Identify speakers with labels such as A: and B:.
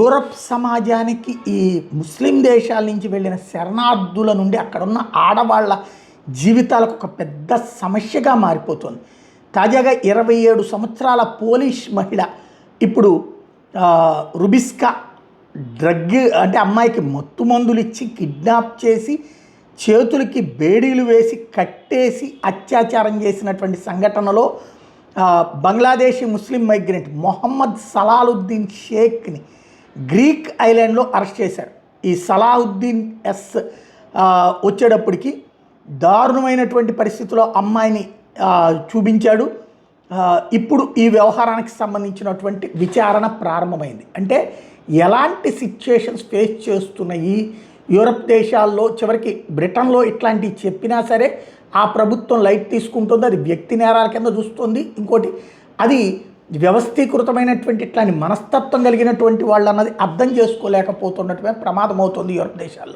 A: Europe సమాజానికి ఈ ముస్లిం దేశాల నుంచి వెళ్ళిన శరణార్థుల నుండి అక్కడున్న ఆడవాళ్ళ జీవితాలకు ఒక పెద్ద సమస్యగా మారిపోతుంది. తాజాగా 27 సంవత్సరాల పోలిష్ మహిళ ఇప్పుడు రుబిస్కా డ్రగ్ అంటే అమ్మాయికి మత్తు మందులు ఇచ్చి కిడ్నాప్ చేసి చేతులకి బేడీలు వేసి కట్టేసి అత్యాచారం చేసినటువంటి సంఘటనలో బంగ్లాదేశీ ముస్లిం మైగ్రెంట్ మొహమ్మద్ సలాలుద్దీన్ షేక్ని గ్రీక్ ఐలాండ్లో అరెస్ట్ చేశారు. ఈ సలాహుద్దీన్ వచ్చేటప్పటికి దారుణమైనటువంటి పరిస్థితిలో అమ్మాయిని చూపించాడు. ఇప్పుడు ఈ వ్యవహారానికి సంబంధించినటువంటి విచారణ ప్రారంభమైంది. అంటే ఎలాంటి సిచ్యుయేషన్స్ ఫేస్ చేస్తున్నాయి యూరప్ దేశాల్లో, చివరికి బ్రిటన్లో ఇట్లాంటివి చెప్పినా సరే ఆ ప్రభుత్వం లైట్ తీసుకుంటుంది, అది వ్యక్తి నేరాల కింద చూస్తుంది. ఇంకోటి అది వ్యవస్థీకృతమైనటువంటి ఇట్లాంటి మనస్తత్వం కలిగినటువంటి వాళ్ళు అన్నది అర్థం చేసుకోలేకపోతున్నట్టుగా ప్రమాదం అవుతుంది యూరప్ దేశాల్లో.